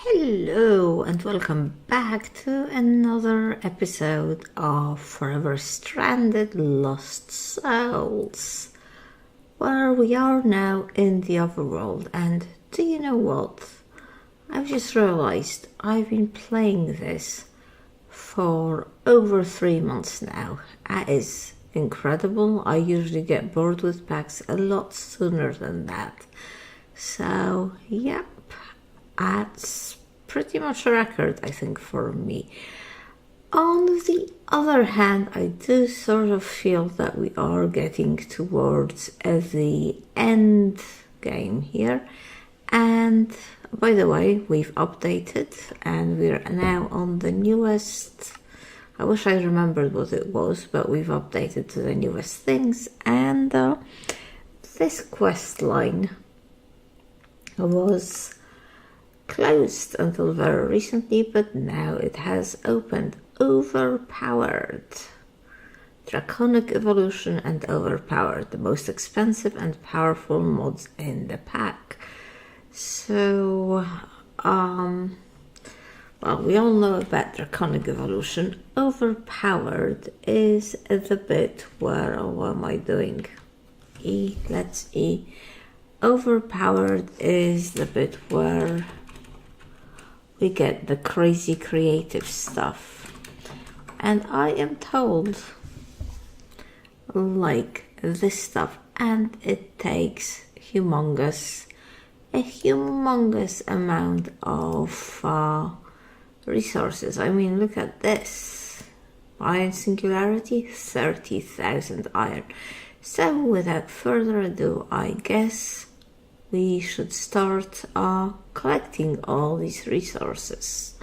Hello and welcome back to another episode of Forever Stranded Lost Souls, where we are now in the overworld. And do you know what? I've just realized I've been playing this for over 3 months now. That is incredible. I usually get bored with packs a lot sooner than that. So, yep. That's pretty much a record, I think, for me. On the other hand, I do sort of feel that we are getting towards the end game here. And by the way, we've updated and we're now on the newest. I wish I remembered what it was, but we've updated to the newest things. And this quest line was closed until very recently, but now it has opened. Overpowered. Draconic Evolution and Overpowered, the most expensive and powerful mods in the pack. So, well, we all know about Draconic Evolution. Overpowered is the bit where, what am I doing? Let's E. Overpowered is the bit where we get the crazy creative stuff. And I am told, like this stuff, and it takes a humongous amount of resources. I mean, look at this. Iron Singularity, 30,000 iron. So without further ado, I guess we should start collecting all these resources.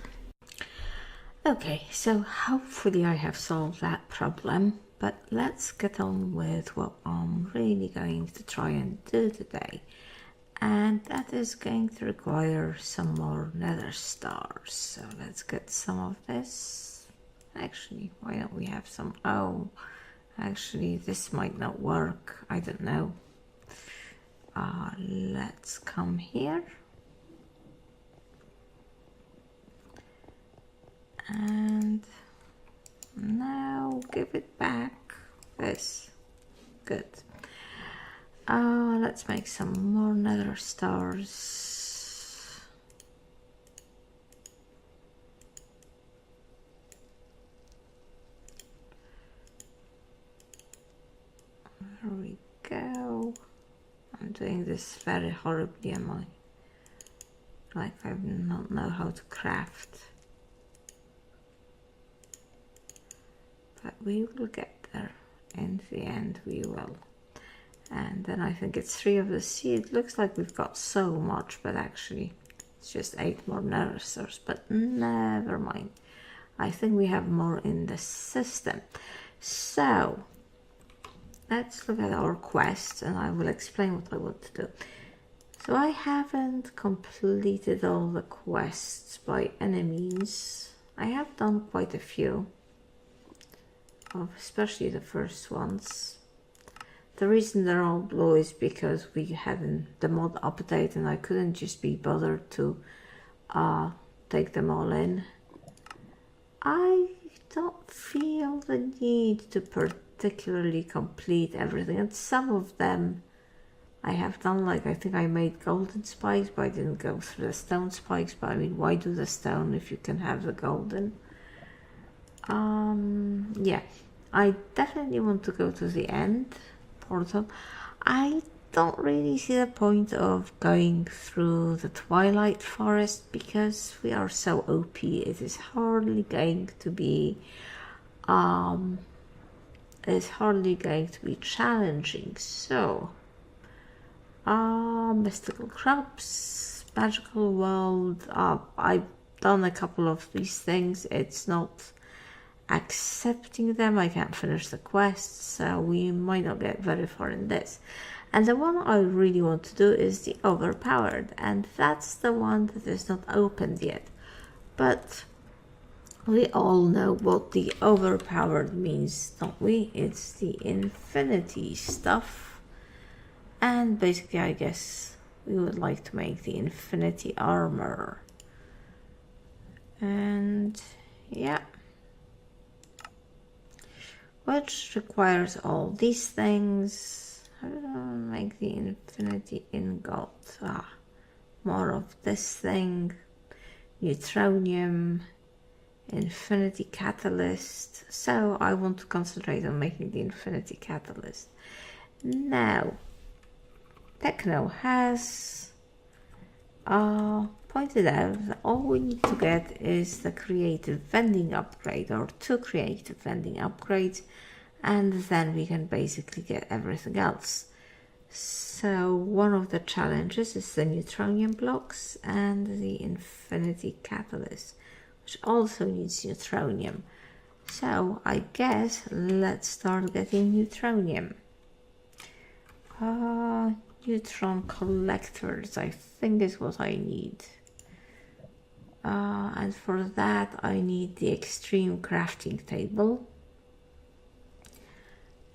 Okay, so hopefully I have solved that problem, but let's get on with what I'm really going to try and do today. And that is going to require some more nether stars. So let's get some of this. Actually, why don't we have some? Oh, actually this might not work. I don't know. Let's come here and now give it back this. Good. Let's make some more nether stars. There we go. I'm doing this very horribly, am I? Like I do not know how to craft. But we will get there. In the end, we will. And then I think it's 3 of the seed. It looks like we've got so much, but actually it's just 8 more nether stars. But never mind. I think we have more in the system. So let's look at our quest and I will explain what I want to do. So I haven't completed all the quests by any means. I have done quite a few, especially the first ones. The reason they're all blue is because we hadn't the mod update and I couldn't just be bothered to take them all in. I don't feel the need to particularly complete everything, and some of them I have done. Like I think I made golden spikes, but I didn't go through the stone spikes. But I mean, why do the stone if you can have the golden? Yeah, I definitely want to go to the end portal. I don't really see the point of going through the Twilight Forest because we are so OP. It is hardly going to be challenging. So mystical crops, magical world. I've done a couple of these things. It's not accepting them. I can't finish the quests, so we might not get very far in this. And the one I really want to do is the Overpowered, and that's the one that is not opened yet. But we all know what the Overpowered means, don't we? It's the infinity stuff. And basically, I guess we would like to make the infinity armor. and yeah, which requires all these things. How do I make the infinity ingot? More of this thing, neutronium, infinity catalyst. So I want to concentrate on making the infinity catalyst. Now, Techno has pointed out that all we need to get is the creative vending upgrade, or two creative vending upgrades, and then we can basically get everything else. So one of the challenges is the neutronium blocks and the infinity catalyst, which also needs neutronium. So I guess let's start getting neutronium. Neutron collectors, I think, is what I need. And for that I need the extreme crafting table.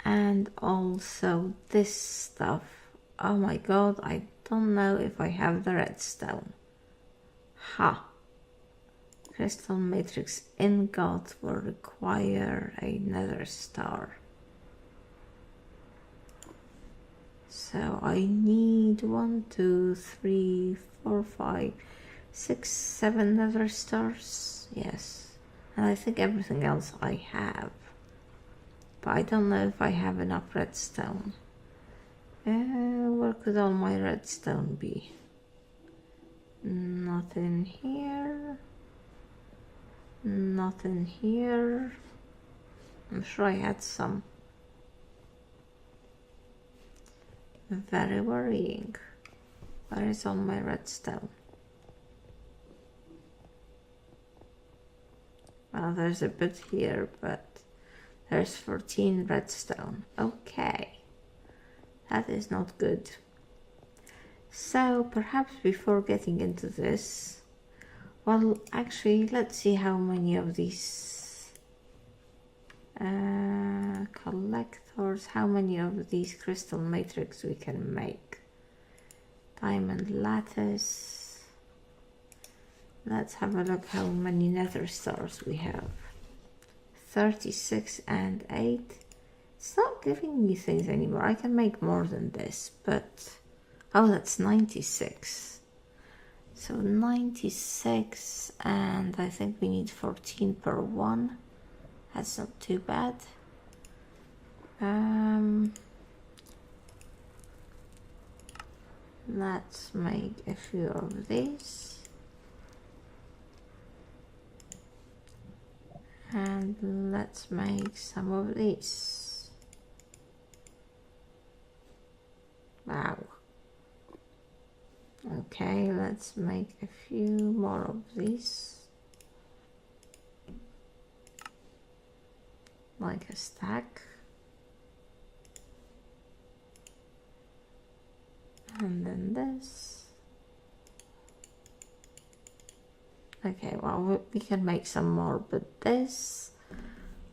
And also this stuff. Oh my god, I don't know if I have the redstone. Crystal matrix ingot will require a nether star. So I need 1, 2, 3, 4, 5, 6, 7 nether stars. Yes. And I think everything else I have. But I don't know if I have enough redstone. Where could all my redstone be? Not in here. Not in here. I'm sure I had some. Very worrying. Where is all my redstone? Well, there's a bit here, but there's 14 redstone. Okay. That is not good. So perhaps before getting into this, well, actually, let's see how many of these collectors, how many of these crystal matrix we can make. Diamond lattice. Let's have a look how many nether stars we have. 36 and 8. It's not giving me things anymore. I can make more than this, but oh, that's 96. So 96, and I think we need 14 per one. That's not too bad. Let's make a few of these. And let's make some of these. Wow. Okay, let's make a few more of these. Like a stack. And then this. Okay, well, we can make some more, but this,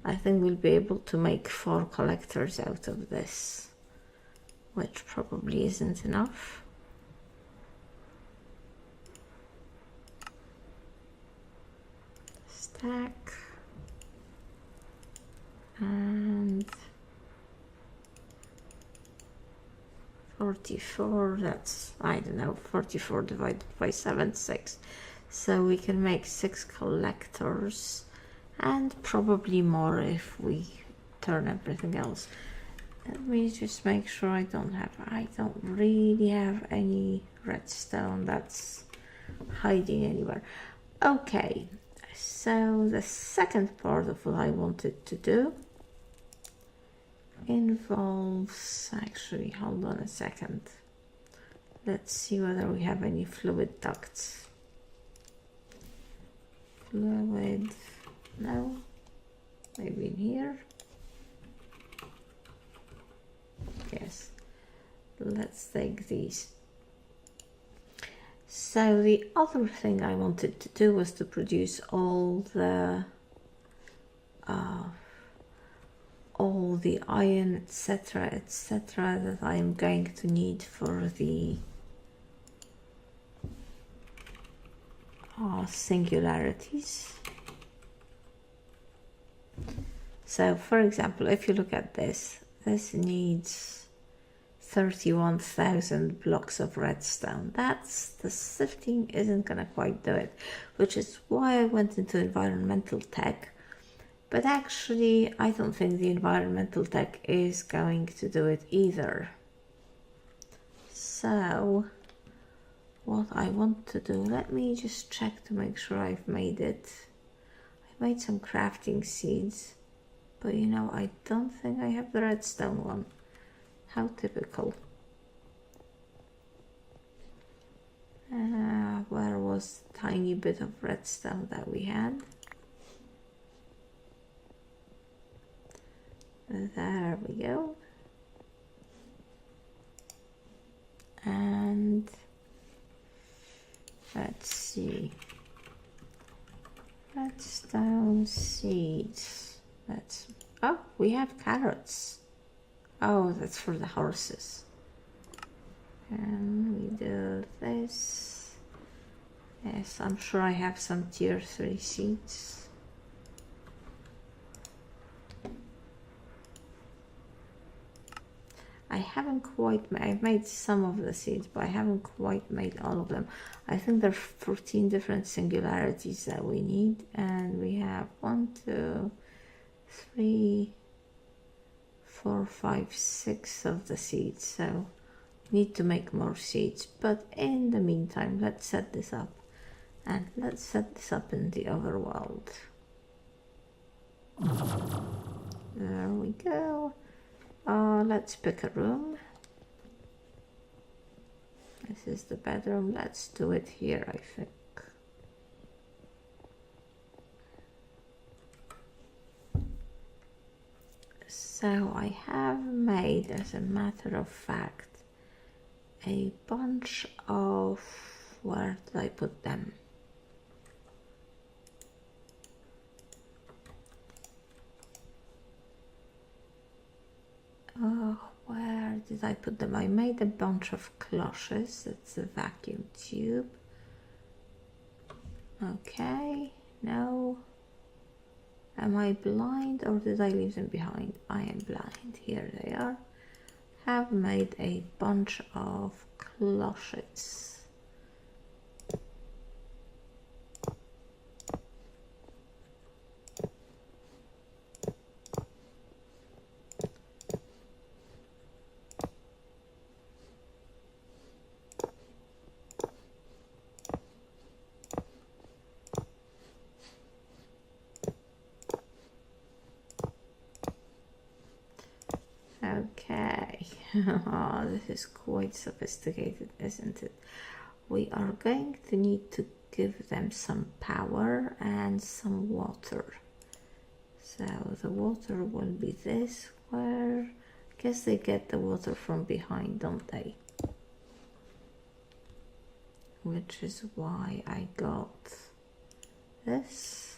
I think we'll be able to make 4 collectors out of this, which probably isn't enough. Stack. And 44, that's, I don't know, 44 divided by 7, 6. So we can make 6 collectors, and probably more if we turn everything else. Let me just make sure I don't really have any redstone that's hiding anywhere. Okay, so the second part of what I wanted to do involves, actually, hold on a second. Let's see whether we have any fluid ducts. Fluid, no, maybe in here. Yes, let's take these. So the other thing I wanted to do was to produce all the iron, etc., that I am going to need for the singularities. So for example, if you look at this needs 31,000 blocks of redstone. The sifting isn't gonna quite do it, which is why I went into environmental tech. But actually, I don't think the environmental tech is going to do it either. So what I want to do, let me just check to make sure I've made it. I made some crafting seeds, but you know, I don't think I have the redstone one. How typical. Where was the tiny bit of redstone that we had? There we go. And let's see. Redstone seeds. Oh, we have carrots. Oh, that's for the horses. And we do this. Yes, I'm sure I have some tier 3 seeds. I haven't quite made, I've made some of the seeds, but I haven't quite made all of them. I think there are 14 different singularities that we need, and we have 1, 2, 3, 4, 5, 6 of the seeds, so need to make more seeds. But in the meantime, let's set this up, and let's set this up in the overworld. There we go. Let's pick a room. This is the bedroom. Let's do it here, I think. So I have made, as a matter of fact, a bunch of, where did I put them? Where did I put them? I made a bunch of cloches. That's a vacuum tube. Okay, no. Am I blind or did I leave them behind? I am blind. Here they are. Have made a bunch of cloches. Okay, oh, this is quite sophisticated, isn't it? We are going to need to give them some power and some water. So the water will be this, where I guess they get the water from behind, don't they? Which is why I got this.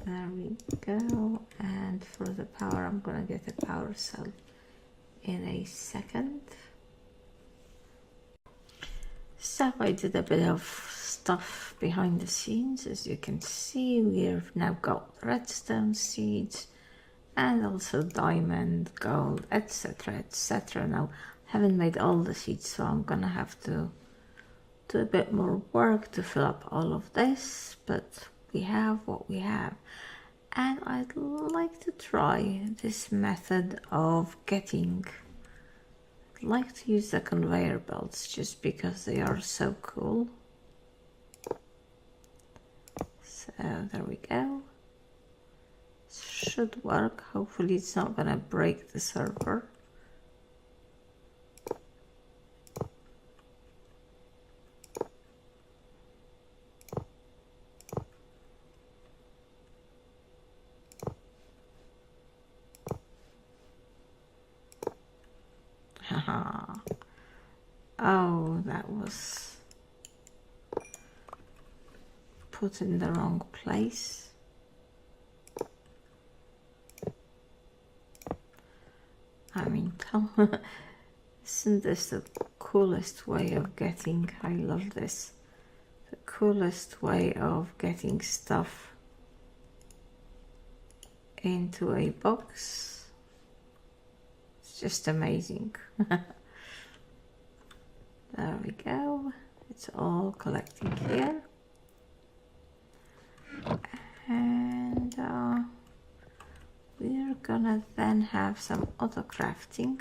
There we go, and for the power I'm gonna get a power cell in a second. So I did a bit of stuff behind the scenes. As you can see, we've now got redstone seeds and also diamond, gold, etc, etc. Now I haven't made all the seeds, so I'm gonna have to do a bit more work to fill up all of this, but we have what we have. And I'd like to try this method of getting, I'd like to use the conveyor belts just because they are so cool. So there we go. Should work. Hopefully it's not gonna break the server. Oh, that was put in the wrong place. I mean, isn't this the coolest way of getting, I love this, the coolest way of getting stuff into a box. It's just amazing. There we go. It's all collecting here. And we're gonna then have some auto crafting.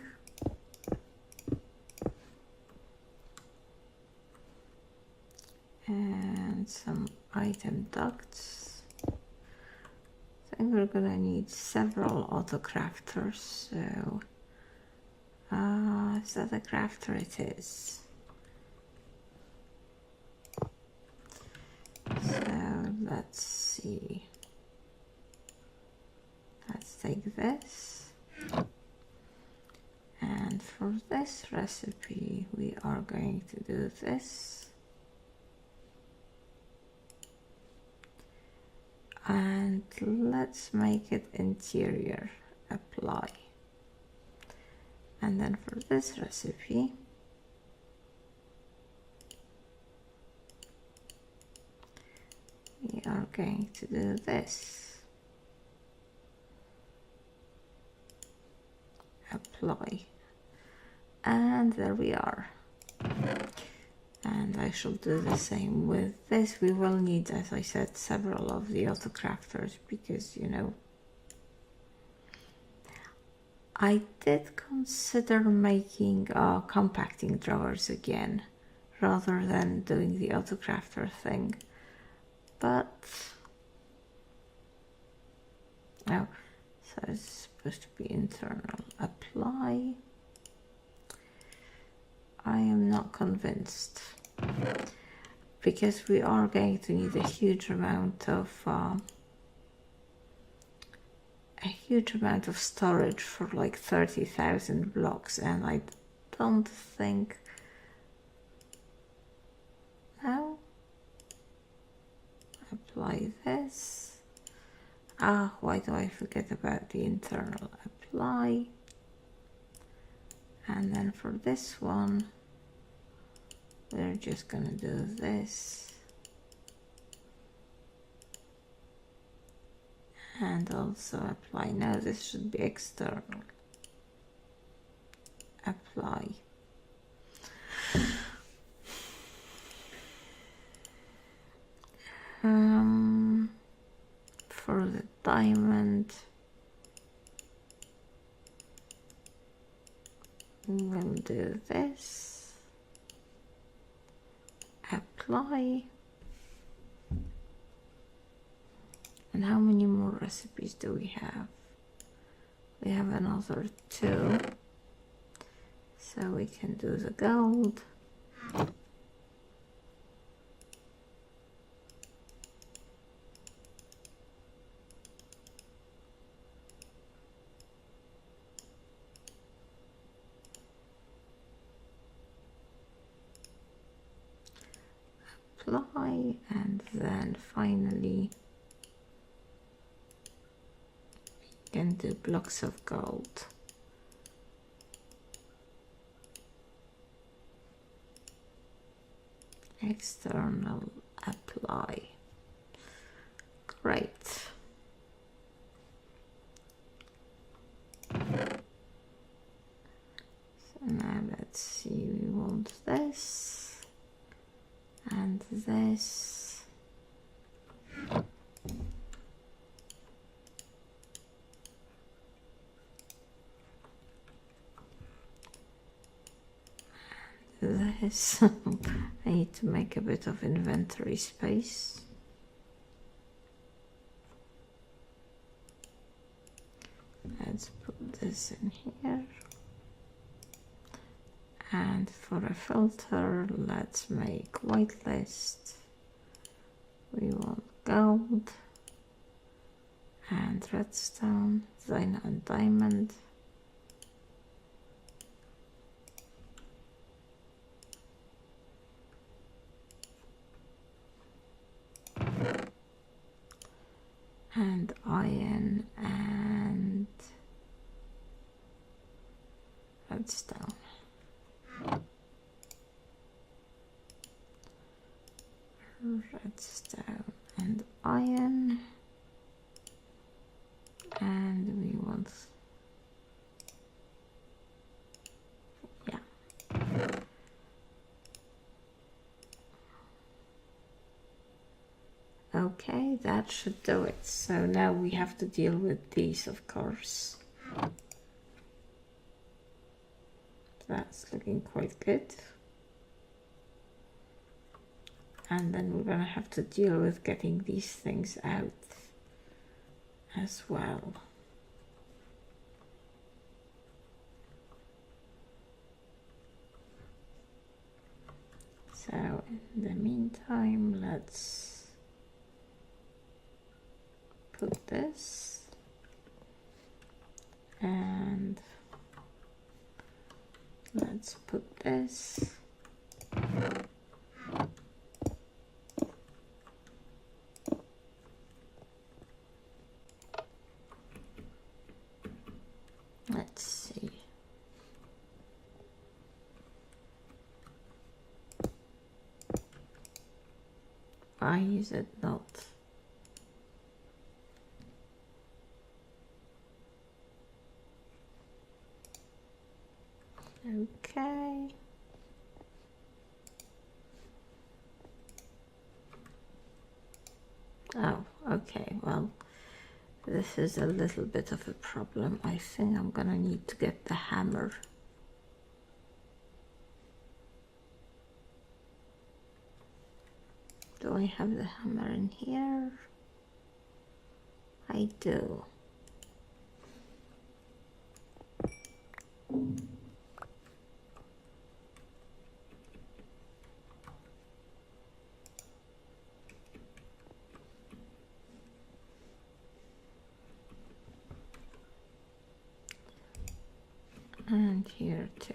And some item ducts. I think we're gonna need several auto crafters, so is that a crafter? It is. So let's see. Let's take this. And for this recipe, we are going to do this. And let's make it interior, apply. And then for this recipe, we are going to do this, apply. And there we are. And I shall do the same with this. We will need, as I said, several of the auto crafters because, you know, I did consider making compacting drawers again rather than doing the auto crafter thing, but oh, so it's supposed to be internal, apply. I am not convinced because we are going to need a huge amount of storage for like 30,000 blocks, and I don't think. No. Apply this. Why do I forget about the internal? Apply. And then for this one, we're just gonna do this. And also apply. No, this should be external. Apply. For the diamond, we'll do this, apply. And how many more recipes do we have? We have another 2, so we can do the gold. Apply, and then finally we can do blocks of gold. External, apply. Great. So now let's see, we want this and this. And this. I need to make a bit of inventory space. Let's put this in here. And for a filter, let's make whitelist. We want gold and redstone, then and diamond. and iron and redstone. Redstone and iron, and we want, yeah. Okay, that should do it. So now we have to deal with these, of course. That's looking quite good. And then we're gonna have to deal with getting these things out as well. So in the meantime, let's put this, and let's put this. Let's see. Why is it not? Okay. Oh, okay, well, this is a little bit of a problem. I think I'm gonna need to get the hammer. Do I have the hammer in here? I do. And here too.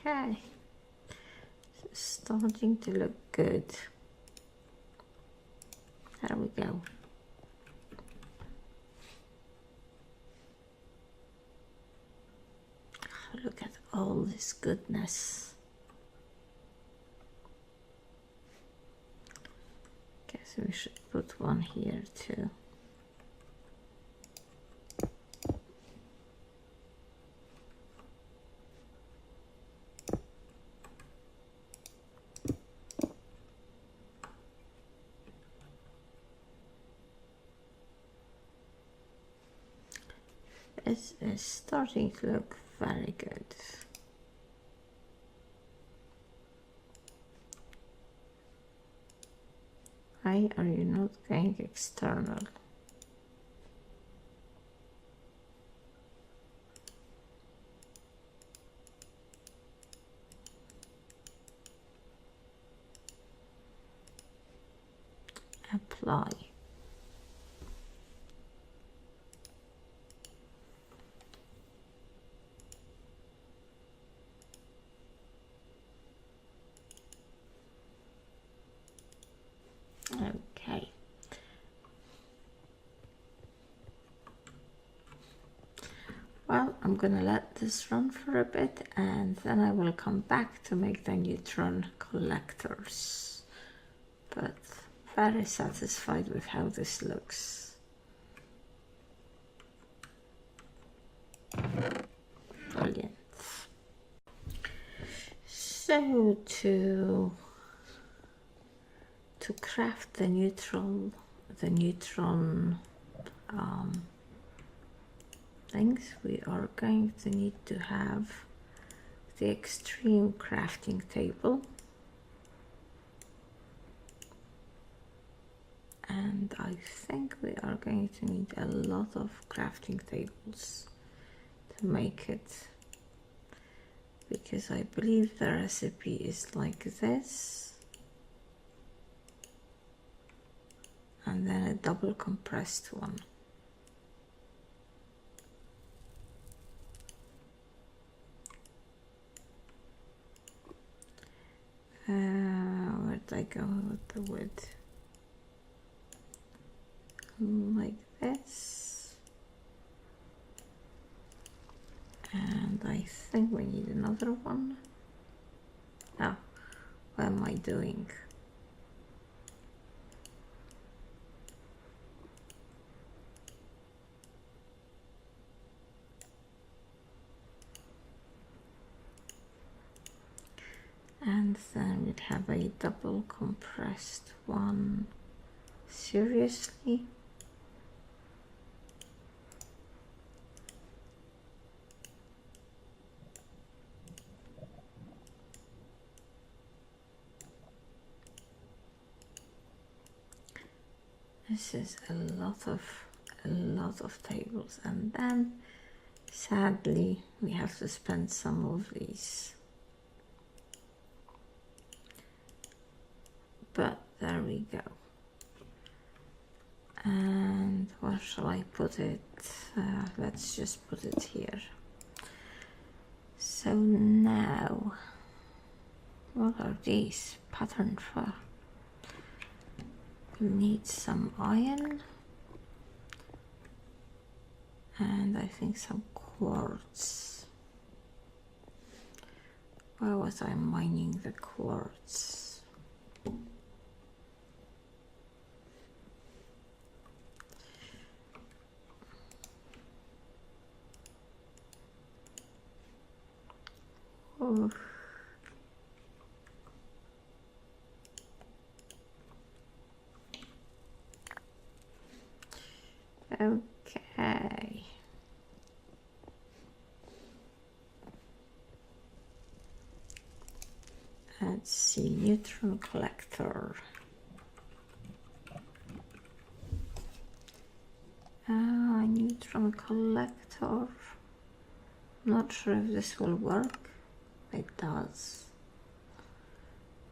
Okay, it's starting to look good. There we go. Look at all this goodness. Guess we should put one here too. This is starting to look very good. Why are you not going external? Apply. Okay. Well, I'm gonna let this run for a bit and then I will come back to make the neutron collectors. But very satisfied with how this looks. Brilliant. So to craft the neutron things, we are going to need to have the extreme crafting table, and I think we are going to need a lot of crafting tables to make it, because I believe the recipe is like this, and then a double compressed one. Where did I go with the wood? Like this. And I think we need another one. Oh, what am I doing? And then we'll have a double compressed one. Seriously? This is a lot of tables, and then sadly we have to spend some of these. But there we go. And where shall I put it? Let's just put it here. So now, what are these? Pattern for? We need some iron. And I think some quartz. Where was I mining the quartz? Oh. Okay. Let's see, neutron collector. Neutron collector. Not sure if this will work. It does.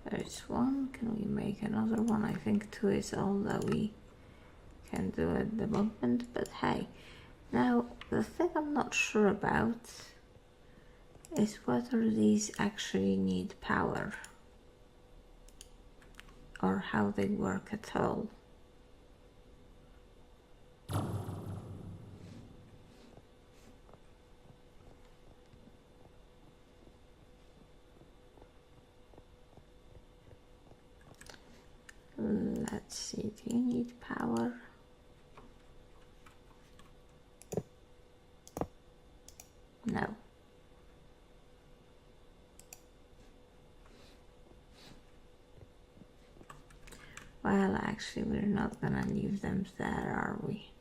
There's one. Can we make another one? I think 2 is all that we can do at the moment, but hey. Now, the thing I'm not sure about is whether these actually need power or how they work at all. Let's see, do you need power? No. Well, actually, we're not gonna leave them there, are we?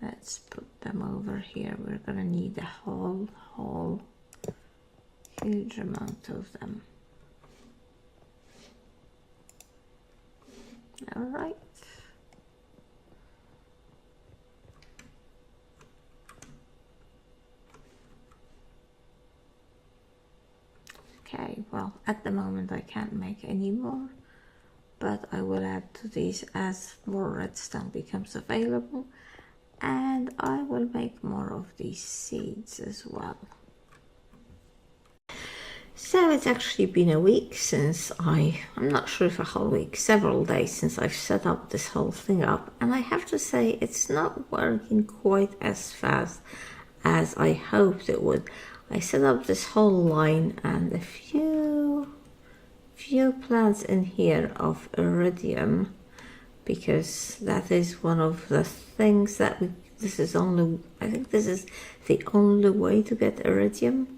Let's put them over here. We're gonna need a whole huge amount of them. All right. Okay, well, at the moment I can't make any more, but I will add to these as more redstone becomes available, and I will make more of these seeds as well. So it's actually been a week since I'm not sure if a whole week, several days since I've set up this whole thing up, and I have to say it's not working quite as fast as I hoped it would. I set up this whole line and a few plants in here of iridium, because that is one of the things that I think this is the only way to get iridium.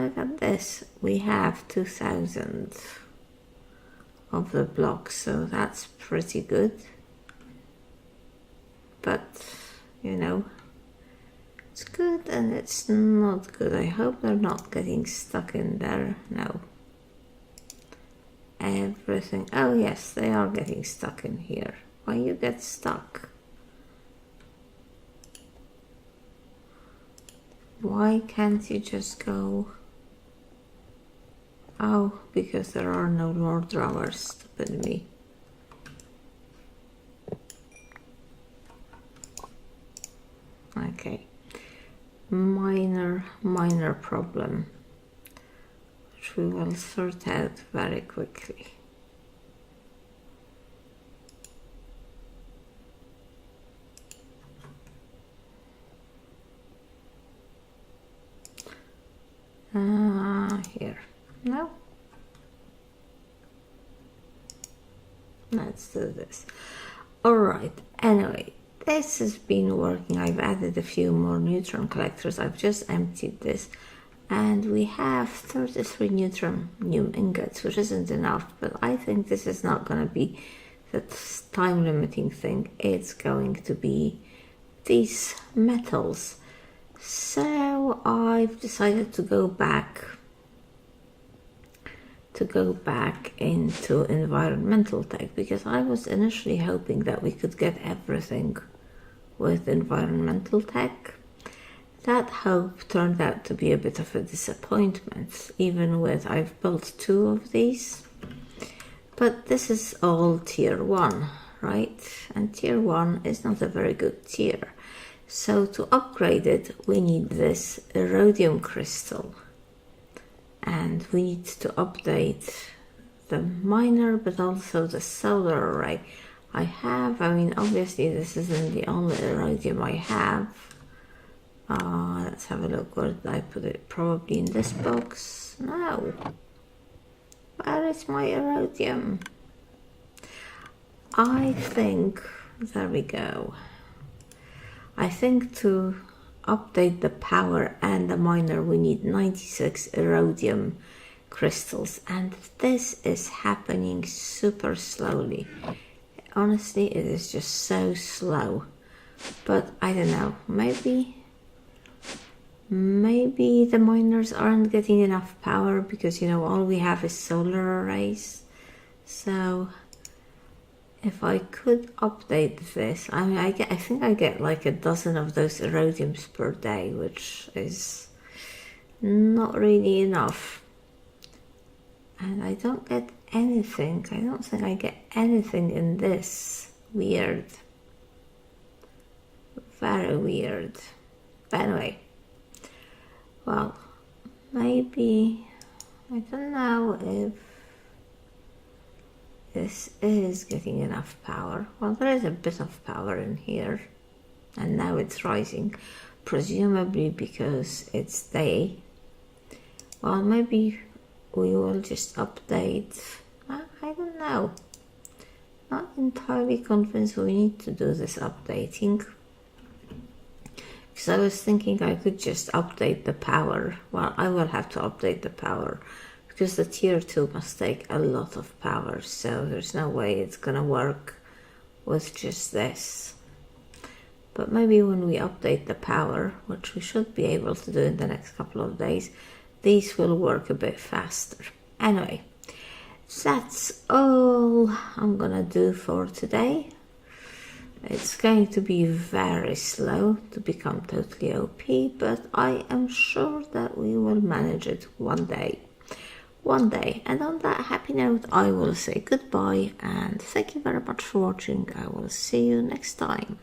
look at this. We have 2,000 of the blocks, so that's pretty good. But, you know, it's good and it's not good. I hope they're not getting stuck in there. No. Everything. Oh yes, they are getting stuck in here. Why you get stuck? Why can't you just go? Oh, because there are no more drawers. Stupid me. Okay. Minor problem, which we will sort out very quickly. Here. No. Let's do this. Alright, anyway, this has been working. I've added a few more neutron collectors. I've just emptied this and we have 33 neutron ingots, which isn't enough, but I think this is not going to be the time limiting thing. It's going to be these metals. So I've decided to go back into environmental tech, because I was initially hoping that we could get everything with environmental tech. That hope turned out to be a bit of a disappointment, even with I've built 2 of these. But this is all tier 1, right? And tier 1 is not a very good tier. So to upgrade it, we need this rhodium crystal. And we need to update the miner, but also the solar array. I mean, obviously this isn't the only iridium I have. Let's have a look. Where did I put it? Probably in this box. No. Where is my iridium? I think, there we go. I think to update the power and the miner, we need 96 iridium crystals, and this is happening super slowly. Honestly, it is just so slow. But I don't know, maybe the miners aren't getting enough power, because, you know, all we have is solar arrays. So if I could update this, I mean, I think I get like a dozen of those iridiums per day, which is not really enough. And I don't get anything. I don't think I get anything in this. Weird. Very weird. But anyway, well, maybe, I don't know if this is getting enough power. Well, there is a bit of power in here, and now it's rising, presumably because it's day. Well, maybe we will just update. I don't know. Not entirely convinced we need to do this updating, because I was thinking I could just update the power. Well, I will have to update the power, because the tier 2 must take a lot of power, so there's no way it's gonna work with just this. But maybe when we update the power, which we should be able to do in the next couple of days, these will work a bit faster. Anyway, that's all I'm gonna do for today. It's going to be very slow to become totally OP, but I am sure that we will manage it one day. And on that happy note, I will say goodbye and thank you very much for watching. I will see you next time.